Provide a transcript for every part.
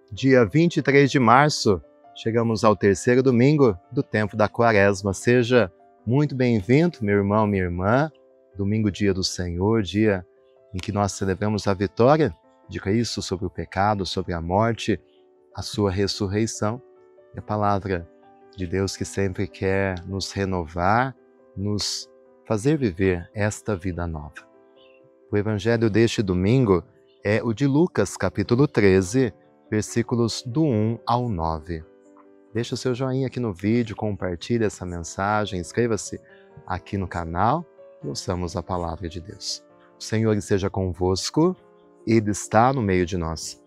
Dia 23 de março, chegamos ao terceiro domingo do tempo da Quaresma. Seja muito bem-vindo, meu irmão, minha irmã. Domingo, dia do Senhor, dia em que nós celebramos a vitória de Cristo sobre o pecado, sobre a morte, a sua ressurreição. E a palavra de Deus que sempre quer nos renovar, nos fazer viver esta vida nova. O evangelho deste domingo é o de Lucas, capítulo 13, versículos do 1 ao 9. Deixa o seu joinha aqui no vídeo, compartilhe essa mensagem, inscreva-se aqui no canal e ouçamos a palavra de Deus. O Senhor esteja convosco, Ele está no meio de nós.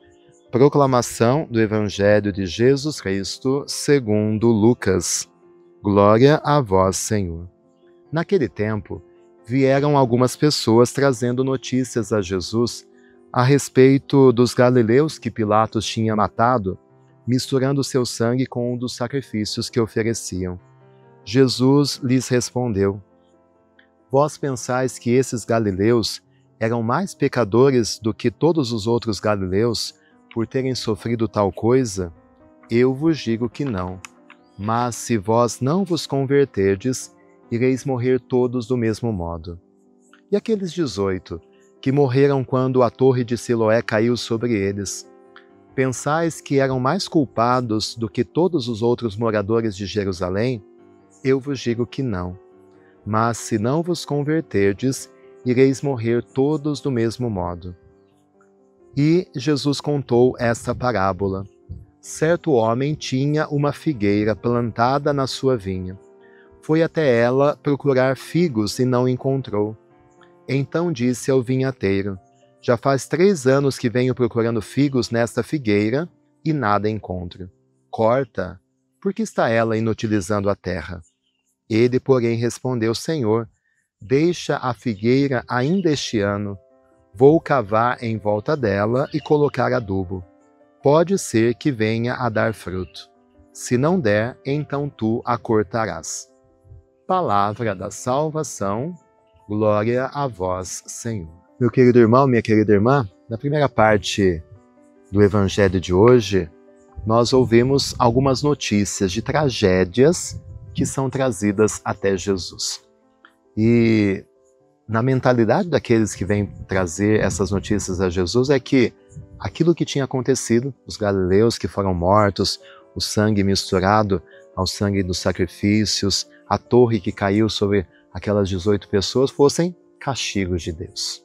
Proclamação do Evangelho de Jesus Cristo segundo Lucas. Glória a vós, Senhor. Naquele tempo, vieram algumas pessoas trazendo notícias a Jesus a respeito dos galileus que Pilatos tinha matado, misturando seu sangue com um dos sacrifícios que ofereciam. Jesus lhes respondeu: Vós pensais que esses galileus eram mais pecadores do que todos os outros galileus por terem sofrido tal coisa? Eu vos digo que não. Mas se vós não vos converterdes, ireis morrer todos do mesmo modo. E aqueles 18, que morreram quando a torre de Siloé caiu sobre eles, pensais que eram mais culpados do que todos os outros moradores de Jerusalém? Eu vos digo que não. Mas se não vos converterdes, ireis morrer todos do mesmo modo. E Jesus contou esta parábola. Certo homem tinha uma figueira plantada na sua vinha. Foi até ela procurar figos e não encontrou. Então disse ao vinhateiro: Já faz 3 anos que venho procurando figos nesta figueira e nada encontro. Corta, porque está ela inutilizando a terra. Ele, porém, respondeu: Senhor, deixa a figueira ainda este ano. Vou cavar em volta dela e colocar adubo. Pode ser que venha a dar fruto. Se não der, então tu a cortarás. Palavra da salvação. Glória a vós, Senhor. Meu querido irmão, minha querida irmã, na primeira parte do Evangelho de hoje, nós ouvimos algumas notícias de tragédias que são trazidas até Jesus. E na mentalidade daqueles que vêm trazer essas notícias a Jesus é que aquilo que tinha acontecido, os galileus que foram mortos, o sangue misturado ao sangue dos sacrifícios, a torre que caiu sobre aquelas 18 pessoas, fossem castigos de Deus.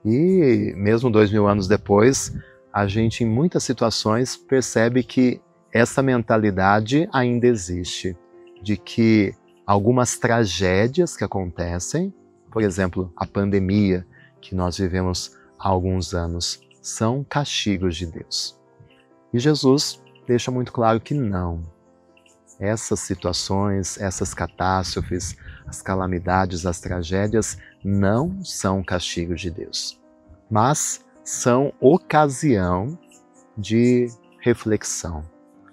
E mesmo 2000 anos depois, a gente em muitas situações percebe que essa mentalidade ainda existe, de que algumas tragédias que acontecem, por exemplo, a pandemia que nós vivemos há alguns anos, são castigos de Deus. E Jesus deixa muito claro que não. Essas situações, essas catástrofes, as calamidades, as tragédias não são castigos de Deus, mas são ocasião de reflexão.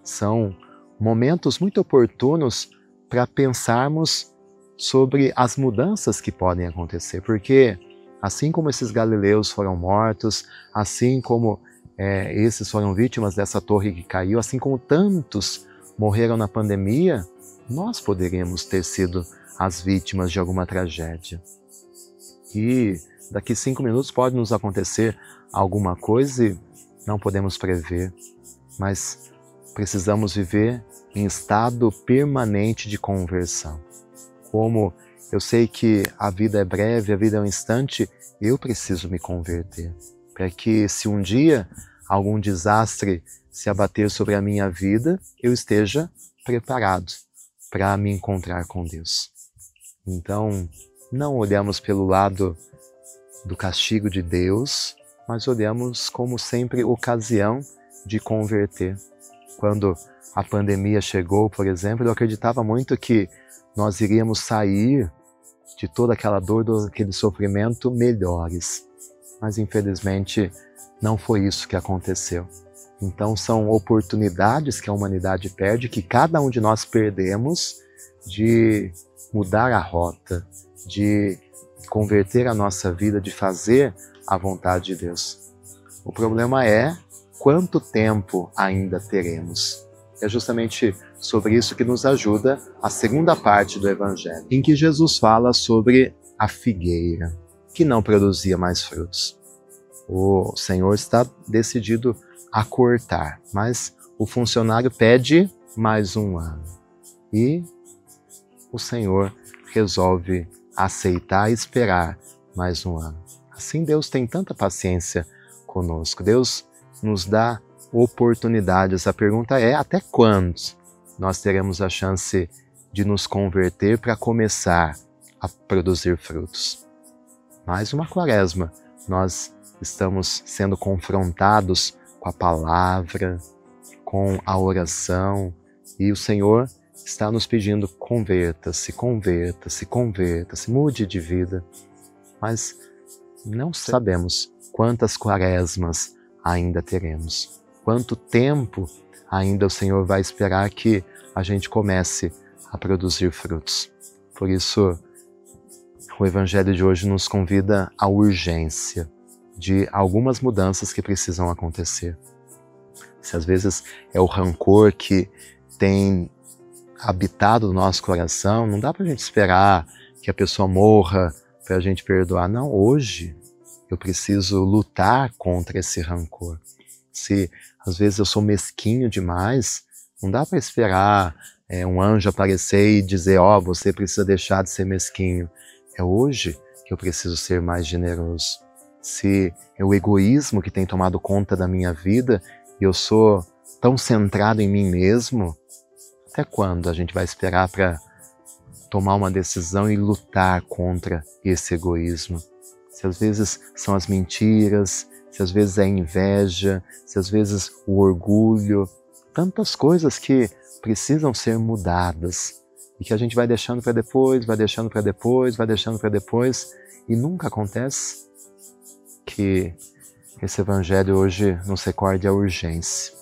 São momentos muito oportunos para pensarmos sobre as mudanças que podem acontecer, porque assim como esses galileus foram mortos, assim como esses foram vítimas dessa torre que caiu, assim como tantos morreram na pandemia, nós poderíamos ter sido as vítimas de alguma tragédia. E daqui 5 minutos pode nos acontecer alguma coisa e não podemos prever, mas precisamos viver em estado permanente de conversão. Como eu sei que a vida é breve, a vida é um instante, eu preciso me converter, para que se um dia algum desastre se abater sobre a minha vida, eu esteja preparado para me encontrar com Deus. Então, não olhamos pelo lado do castigo de Deus, mas olhamos como sempre ocasião de converter. Quando a pandemia chegou, por exemplo, eu acreditava muito que nós iríamos sair de toda aquela dor, daquele sofrimento melhores. Mas infelizmente não foi isso que aconteceu. Então são oportunidades que a humanidade perde, que cada um de nós perdemos, de mudar a rota, de converter a nossa vida, de fazer a vontade de Deus. O problema é quanto tempo ainda teremos? É justamente sobre isso que nos ajuda a segunda parte do Evangelho, em que Jesus fala sobre a figueira, que não produzia mais frutos. O Senhor está decidido a cortar, mas o funcionário pede mais um ano. E o Senhor resolve aceitar e esperar mais um ano. Assim Deus tem tanta paciência conosco. Deus nos dá oportunidades. A pergunta é: até quando nós teremos a chance de nos converter para começar a produzir frutos? Mais uma quaresma, nós estamos sendo confrontados com a palavra, com a oração, e o Senhor está nos pedindo: converta-se, converta-se, converta-se, mude de vida. Mas não sabemos quantas quaresmas ainda teremos, quanto tempo ainda o Senhor vai esperar que a gente comece a produzir frutos. Por isso, o Evangelho de hoje nos convida à urgência de algumas mudanças que precisam acontecer. Se às vezes é o rancor que tem habitado no nosso coração, não dá para a gente esperar que a pessoa morra para a gente perdoar. Não, hoje eu preciso lutar contra esse rancor. Se às vezes eu sou mesquinho demais, não dá para esperar um anjo aparecer e dizer: ó, você precisa deixar de ser mesquinho. É hoje que eu preciso ser mais generoso. Se é o egoísmo que tem tomado conta da minha vida e eu sou tão centrado em mim mesmo, até quando a gente vai esperar para tomar uma decisão e lutar contra esse egoísmo? Se às vezes são as mentiras, se às vezes é a inveja, se às vezes o orgulho, tantas coisas que precisam ser mudadas e que a gente vai deixando para depois, vai deixando para depois, vai deixando para depois, e nunca acontece. Que esse Evangelho hoje nos recorde a urgência.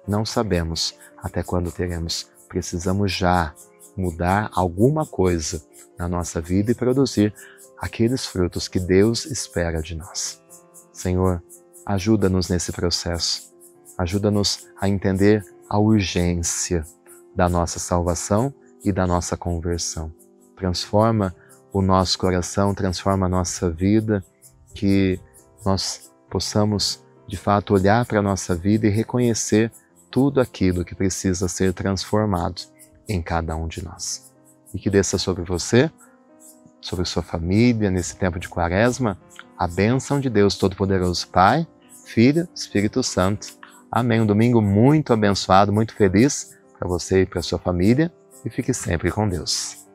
Não sabemos até quando teremos. Precisamos já mudar alguma coisa na nossa vida e produzir aqueles frutos que Deus espera de nós. Senhor, ajuda-nos nesse processo. Ajuda-nos a entender a urgência da nossa salvação e da nossa conversão. Transforma o nosso coração, transforma a nossa vida, que nós possamos, de fato, olhar para a nossa vida e reconhecer tudo aquilo que precisa ser transformado em cada um de nós. E que desça sobre você, sobre sua família, nesse tempo de quaresma, a bênção de Deus Todo-Poderoso, Pai, Filho, Espírito Santo. Amém. Um domingo muito abençoado, muito feliz para você e para sua família, e fique sempre com Deus.